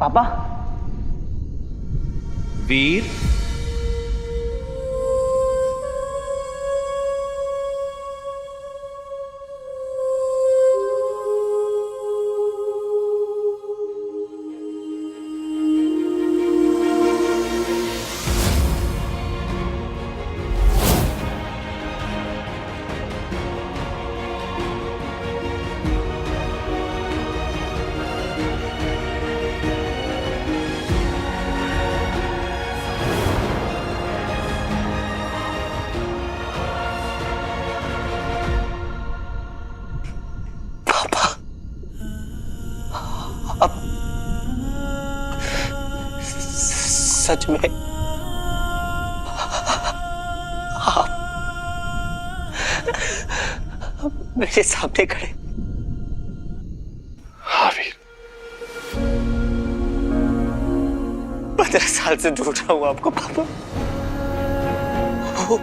पापा। वीर, सच में आप मेरे सामने खड़े। हाँ वीर, 15 साल से ढूंढ रहा हूं आपको पापा।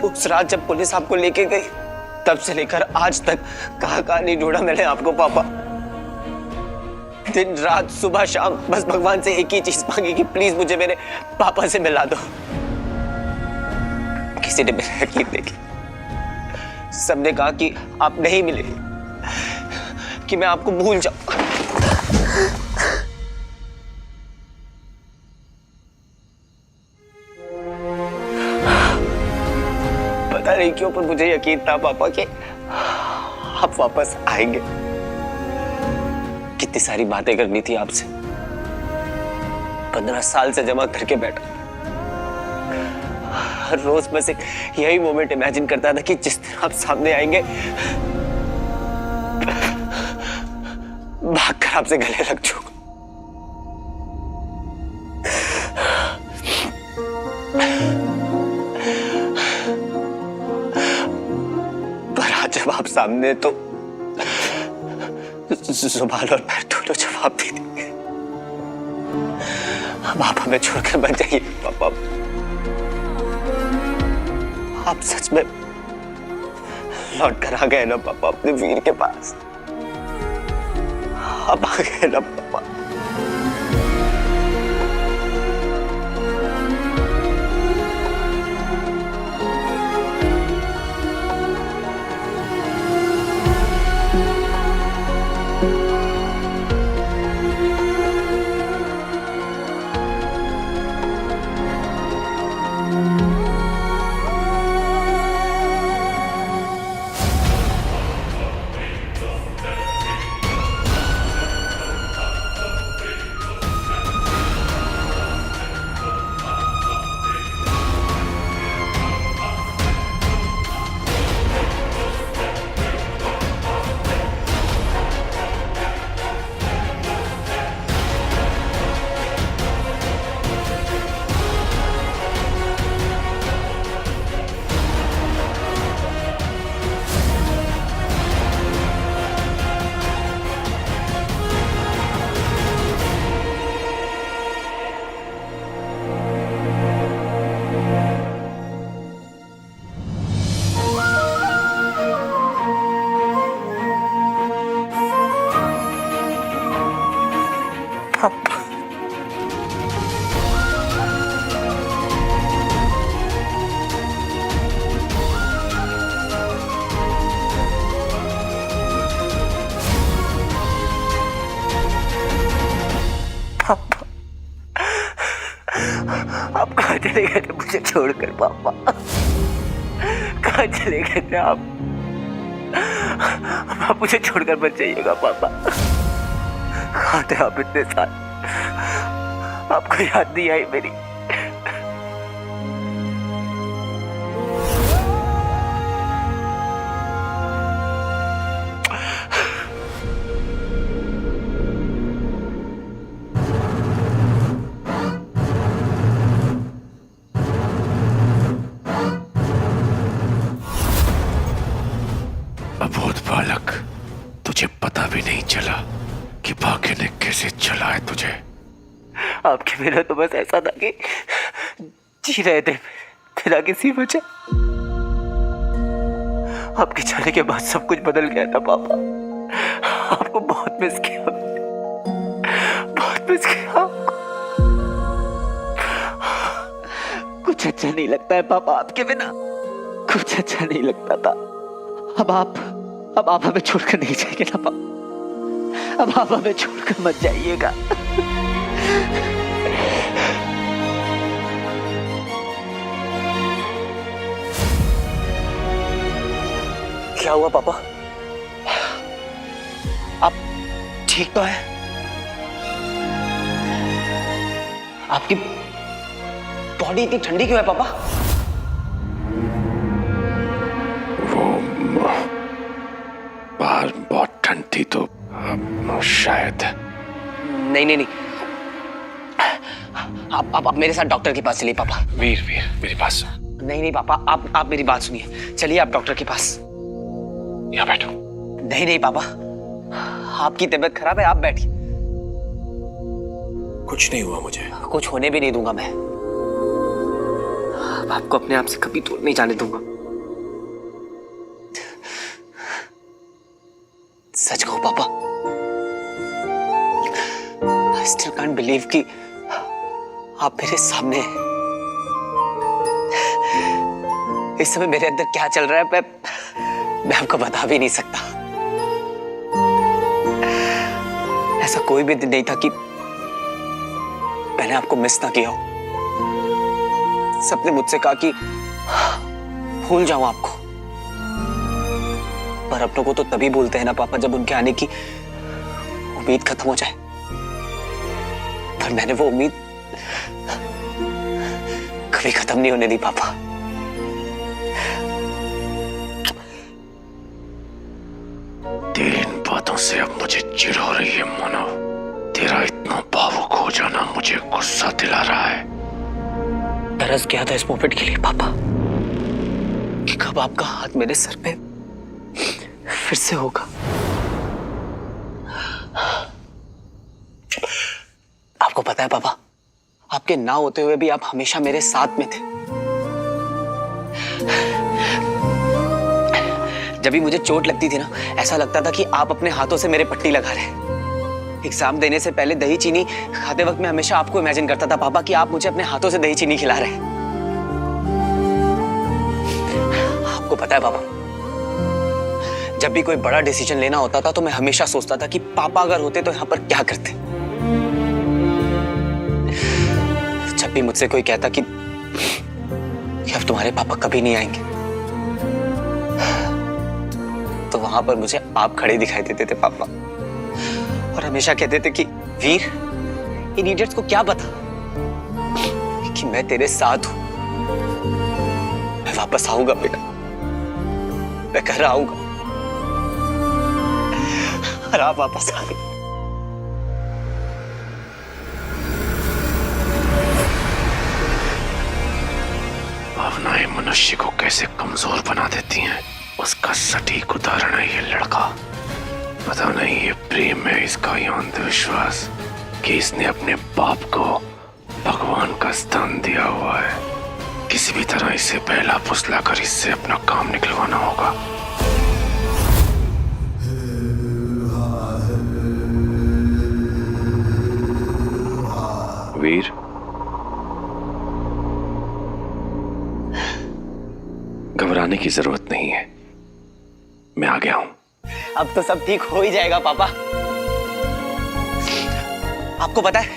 उस रात जब पुलिस आपको लेके गई तब से लेकर आज तक कहां नहीं ढूंढा मैंने आपको पापा। दिन रात सुबह शाम बस भगवान से एक ही चीज मांगी कि प्लीज मुझे मेरे पापा से मिला दो। किसी ने मेरा यकीन नहीं किया। सबने कहा कि आप नहीं मिले, कि मैं आपको भूल जाऊं। पता नहीं क्यों पर मुझे यकीन था पापा कि आप वापस आएंगे। कितनी सारी बातें करनी थी आपसे, 15 साल से जमा करके बैठा। हर रोज बस एक यही मोमेंट इमेजिन करता था कि जिस दिन आप सामने आएंगे भागकर आपसे गले लग जाऊंगा। पर आज जब आप सामने तो जुबान और पैर दोनों जवाब दे देंगे। आप हमें छोड़कर मत जाइए पापा। आप सच में लौट कर आ गए ना पापा अपने वीर के पास। आप आ गए ना पापा। आप कहाँ चले गए थे मुझे छोड़कर पापा? कहाँ चले गए थे आप? मुझे छोड़कर मत जाइएगा पापा। कहाँ थे आप इतने साल? आपको याद नहीं आई मेरी? अबोध बालक, तुझे पता भी नहीं चला कि भाग्य ने कैसे चलाया तुझे। आपके बिना तो बस ऐसा था कि जी रहे थे बिना किसी वजह। आपके जाने के बाद सब कुछ बदल गया था पापा। आपको बहुत मिस किया, बहुत मिस किया आपको। कुछ अच्छा नहीं लगता है पापा, आपके बिना कुछ अच्छा नहीं लगता था। अब आप हमें छोड़कर नहीं जाएंगे ना पापा? अब आप हमें छोड़कर मत जाइएगा। क्या हुआ पापा? आप ठीक तो हैं? आपकी बॉडी इतनी ठंडी क्यों है पापा? वो बाहर बहुत ठंड थी तो शायद। नहीं। आप मेरे साथ डॉक्टर के पास चलिए पापा। वीर मेरी बात सुन। नहीं पापा, आप मेरी बात सुनिए, चलिए आप डॉक्टर के पास। यहाँ बैठो। नहीं पापा, आपकी तबीयत खराब है, आप बैठिए। कुछ नहीं हुआ मुझे। कुछ होने भी नहीं दूंगा मैं। आपको अपने आप से कभी दूर नहीं जाने दूंगा। सच कहूं पापा, I still can't believe कि आप मेरे सामने हैं। इस समय मेरे अंदर क्या चल रहा है मैं आपको बता भी नहीं सकता। ऐसा कोई भी दिन नहीं था कि मैंने आपको मिस ना किया हो। सबने मुझसे कहा कि भूल जाऊं आपको, पर अपनों को तो तभी भूलते हैं ना पापा जब उनके आने की उम्मीद खत्म हो जाए। पर मैंने वो उम्मीद कभी खत्म नहीं होने दी पापा। तेरी इन बातों से अब मुझे चिढ़ हो रही है मोनो। तेरा इतना भावुक हो जाना मुझे गुस्सा दिला रहा है। तरस गया था इस मोमेंट के लिए पापा कि कब आपका हाथ मेरे सर पे फिर से होगा। आपको पता है पापा, आपके ना होते हुए भी आप हमेशा मेरे साथ में थे। जब भी मुझे चोट लगती थी ना, ऐसा लगता था कि आप अपने हाथों से मेरे पट्टी लगा रहे हैं। एग्जाम देने से पहले दही चीनी खाते वक्त मैं हमेशा आपको इमेजिन करता था पापा कि आप मुझे अपने हाथों से दही चीनी खिला रहे हैं। आपको पता है पापा, जब भी कोई बड़ा डिसीजन लेना होता था तो मैं हमेशा सोचता था कि पापा अगर होते तो यहां पर क्या करते। जब भी मुझसे कोई कहता कि अब तुम्हारे पापा कभी नहीं आएंगे, तो वहां पर मुझे आप खड़े दिखाई देते थे पापा, और हमेशा कहते थे कि वीर, इन इडियट्स को क्या पता कि मैं तेरे साथ हूं। मैं वापस आऊंगा बेटा, मैं घर आऊंगा, और आप वापस आ गए। भावनाएं मनुष्य को कैसे कमजोर बना देती हैं, उसका सटीक उदाहरण है ये लड़का। पता नहीं ये प्रेम है इसका या अंधविश्वास कि इसने अपने बाप को भगवान का स्थान दिया हुआ है। किसी भी तरह इसे पहला फुसला कर इससे अपना काम निकलवाना होगा। वीर, घबराने की जरूरत नहीं है, मैं आ गया हूं। अब तो सब ठीक हो ही जाएगा पापा। आपको पता है,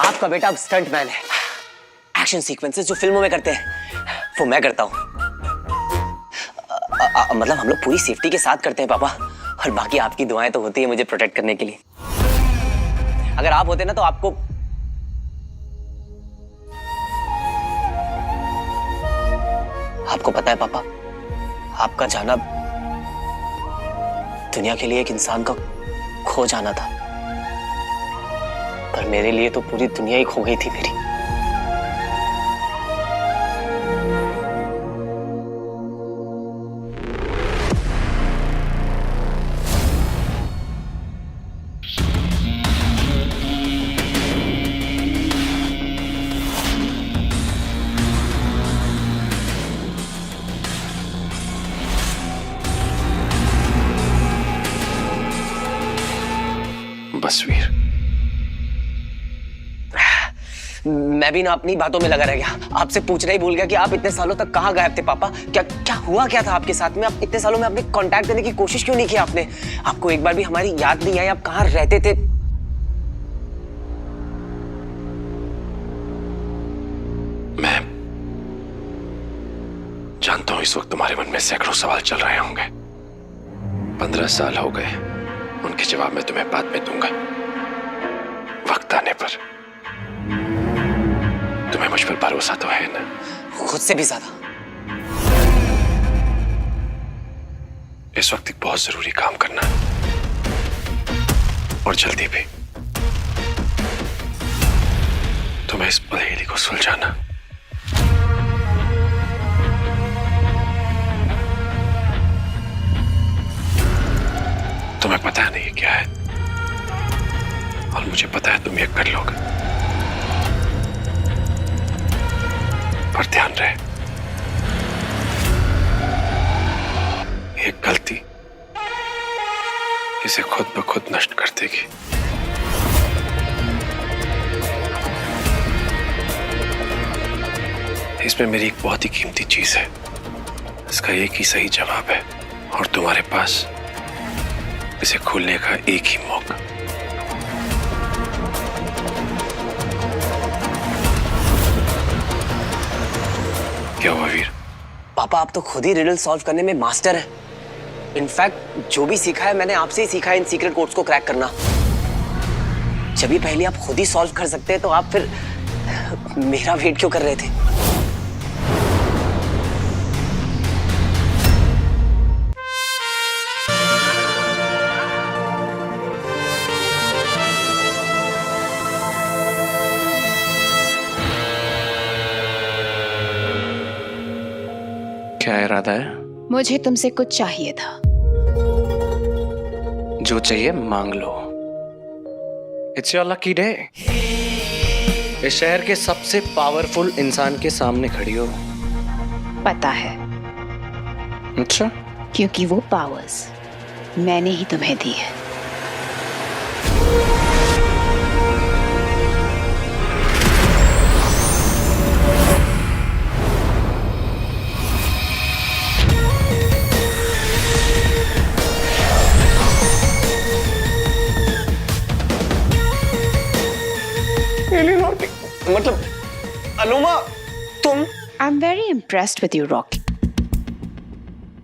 आपका बेटा अब स्टंट मैन है। एक्शन सीक्वेंसेस जो फिल्मों में करते हैं वो मैं करता हूं। मतलब हम लोग पूरी सेफ्टी के साथ करते हैं पापा, और बाकी आपकी दुआएं तो होती है मुझे प्रोटेक्ट करने के लिए। अगर आप होते ना तो आपको पता है पापा, आपका जाना दुनिया के लिए एक इंसान का खो जाना था, पर मेरे लिए तो पूरी दुनिया ही खो गई थी मेरी। बस वीर, मैं भी ना अपनी बातों में लगा रह गया, आपसे पूछना ही भूल गया कि आप इतने सालों तक कहाँ गायब थे पापा। क्या क्या हुआ क्या था आपके साथ में? आप इतने सालों में आपने कांटेक्ट करने की कोशिश क्यों नहीं की आपने? आपको एक बार भी हमारी याद नहीं आई, आप कहाँ रहते थे? मैं जानता हूं इस वक्त तुम्हारे मन में सैकड़ों सवाल चल रहे होंगे। 15 साल हो गए, उनके जवाब मैं तुम्हें बाद में दूंगा, वक्त आने पर। तुम्हें मुझ पर भरोसा तो है ना? खुद से भी ज्यादा। इस वक्त एक बहुत जरूरी काम करना और जल्दी भी। तुम्हें इस पहेली को सुलझाना। तुम्हें पता नहीं क्या है, और मुझे पता है तुम ये कर लोगे। पर ध्यान रहे, एक गलती इसे खुद ब खुद नष्ट कर देगी। इसमें मेरी एक बहुत ही कीमती चीज है, इसका एक ही सही जवाब है, और तुम्हारे पास इसे खोलने का एक ही मौका। क्या हुआ वीर? पापा आप तो खुद ही रिडल सॉल्व करने में मास्टर हैं। इनफैक्ट जो भी सीखा है मैंने आपसे ही सीखा है इन सीक्रेट कोड्स को क्रैक करना। जब भी पहले आप खुद ही सॉल्व कर सकते हैं तो आप फिर मेरा वेट क्यों कर रहे थे? क्या इरादा है? मुझे तुमसे कुछ चाहिए था। जो चाहिए मांग लो। It's your lucky day. इस शहर के सबसे पावरफुल इंसान के सामने खड़ी हो। पता है, अच्छा? क्योंकि वो पावर्स मैंने ही तुम्हें दी है। मतलब अनुमा तुम? I am very impressed with you Rocky.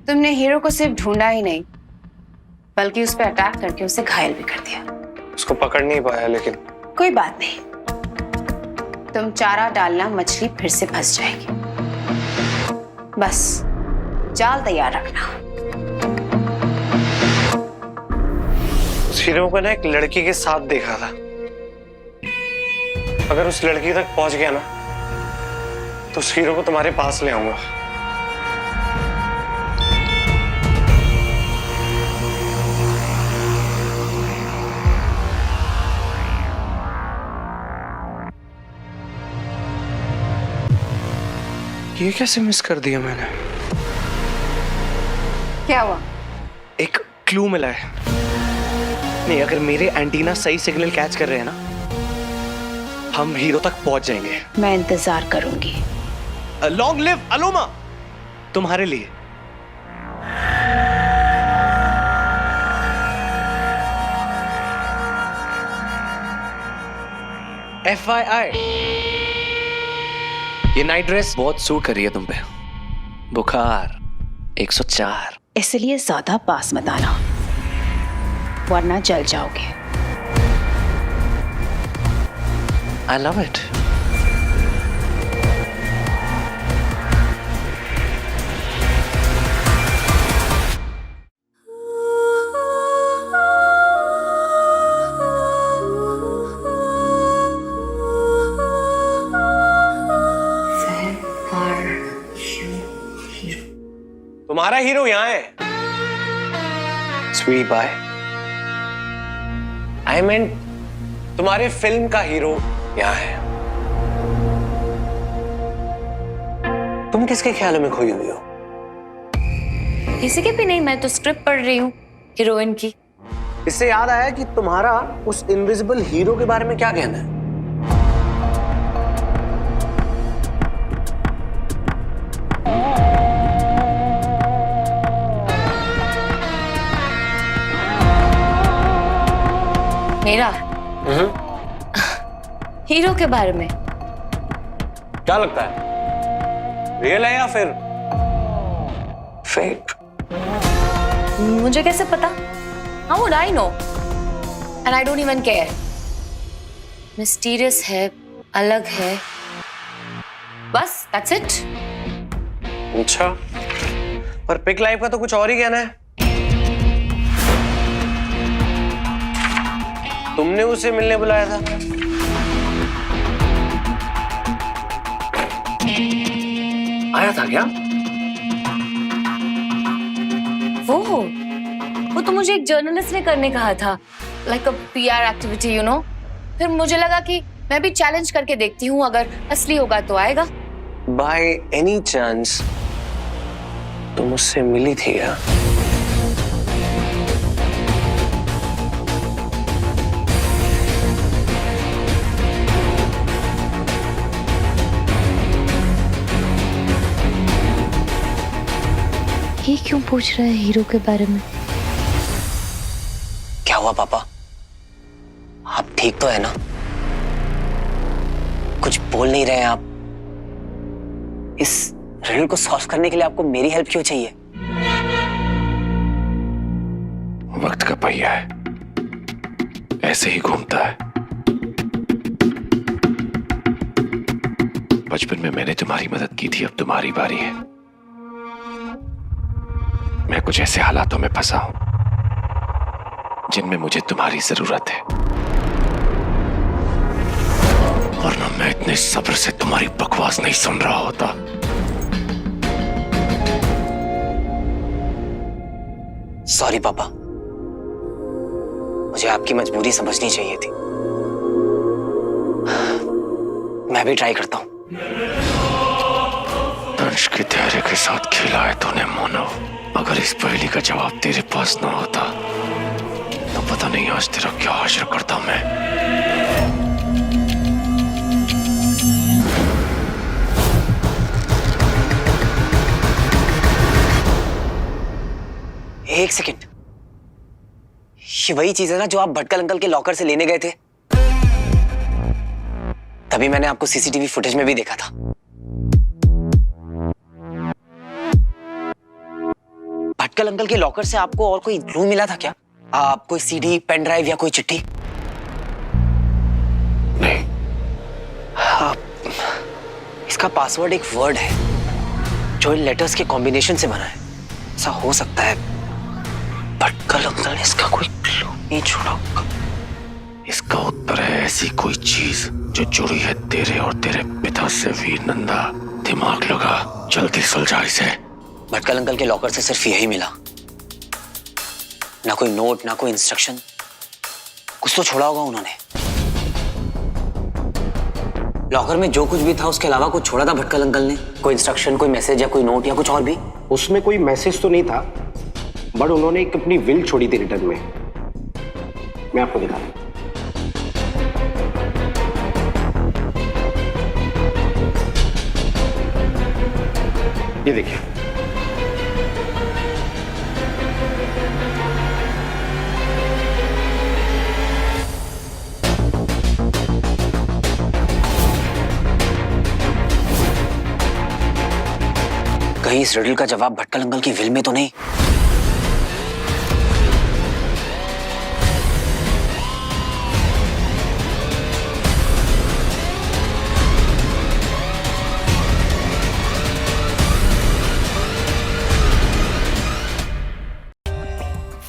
तुमने हीरो को सिर्फ ढूंढा ही नहीं, बल्कि उस पर अटैक करके उसे घायल भी कर दिया। उसको पकड़ नहीं पाया, लेकिन कोई बात नहीं, तुम चारा डालना, मछली फिर से फंस जाएगी। बस जाल तैयार रखना। उस हीरो को ना एक लड़की के साथ देखा था। अगर उस लड़की तक पहुंच गया ना तो उस हीरो को तुम्हारे पास ले आऊंगा। ये कैसे मिस कर दिया मैंने? क्या हुआ? एक क्लू मिला है। नहीं, अगर मेरे एंटीना सही सिग्नल कैच कर रहे हैं ना, हम हीरो तक पहुंच जाएंगे। मैं इंतजार करूंगी। लॉन्ग लिव अलोमा, तुम्हारे लिए। FYI, ये नाइट ड्रेस बहुत सूट कर रही है तुम पे। बुखार 104। इसलिए ज्यादा पास मत आना, वरना जल जाओगे। I love it. तुम्हारा हीरो यहाँ है। Sweet bye. आई मीन तुम्हारे फिल्म का हीरो यहाँ है। तुम किसके ख्यालों में खोई हुई हो? किसी के भी नहीं, मैं तो स्क्रिप्ट पढ़ रही हूँ हीरोइन की। इससे याद आया कि तुम्हारा उस इनविजिबल हीरो के बारे में क्या कहना है? मेरा हीरो के बारे में। क्या लगता है, रियल है या फिर फेक? मुझे कैसे पता? How would I know? And I don't even care. Mysterious है, अलग है, बस that's it. अच्छा, पर पिक लाइफ का तो कुछ और ही कहना है। तुमने उसे मिलने बुलाया था। आया था क्या? वो तो मुझे एक जर्नलिस्ट ने करने कहा था, like a PR activity, you know. फिर मुझे लगा कि मैं भी चैलेंज करके देखती हूँ, अगर असली होगा तो आएगा। बाय एनी चांस तुम उससे मिली थी क्या? ये क्यों पूछ रहा है हीरो के बारे में? क्या हुआ पापा, आप ठीक तो है ना? कुछ बोल नहीं रहे हैं आप। इस रिडल को सॉल्व करने के लिए आपको मेरी हेल्प क्यों चाहिए? वक्त का पहिया है, ऐसे ही घूमता है। बचपन में मैंने तुम्हारी मदद की थी, अब तुम्हारी बारी है। मैं कुछ ऐसे हालातों में फंसा हूं जिनमें मुझे तुम्हारी जरूरत है, वरना मैं इतने सब्र से तुम्हारी बकवास नहीं सुन रहा होता। सॉरी पापा, मुझे आपकी मजबूरी समझनी चाहिए थी। मैं भी ट्राई करता हूं। दंश के धैर्य के साथ खेला है तूने मोनो। अगर इस पहेली का जवाब तेरे पास ना होता तो पता नहीं आज तेरा क्या हाशर करता मैं। एक सेकंड, ये वही चीज है ना जो आप भटकल अंकल के लॉकर से लेने गए थे? तभी मैंने आपको CCTV फुटेज में भी देखा था। भटकल अंकल के लॉकर से आपको और कोई क्लू मिला था क्या? आप कोई CD, पेन ड्राइव या कोई चिट्ठी? नहीं। इसका पासवर्ड एक वर्ड है जो इन लेटर्स के कॉम्बिनेशन से बना है। ऐसा हो सकता है भटकल अंकल ने इसका कोई क्लू नहीं छोड़ा होगा। इसका उत्तर है ऐसी कोई चीज जो जुड़ी है तेरे और तेरे पिता से। वीर नंदा, दिमाग लगा, जल्दी सुलझा इसे। भटकल अंकल के लॉकर से सिर्फ यही मिला, ना कोई नोट, ना कोई इंस्ट्रक्शन। कुछ तो छोड़ा होगा उन्होंने। लॉकर में जो कुछ भी था उसके अलावा कुछ छोड़ा था भटकल अंकल ने? कोई इंस्ट्रक्शन, कोई मैसेज या कोई नोट या कुछ और भी? उसमें कोई मैसेज तो नहीं था, बट उन्होंने एक अपनी विल छोड़ी थी रिटर्न में। मैं आपको दिखा दूं। ये देखिए। कहीं इस रिडल का जवाब भटकल अंकल की विल में तो नहीं?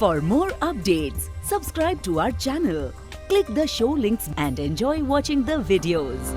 For more updates, subscribe to our channel, click the show links and enjoy watching the videos.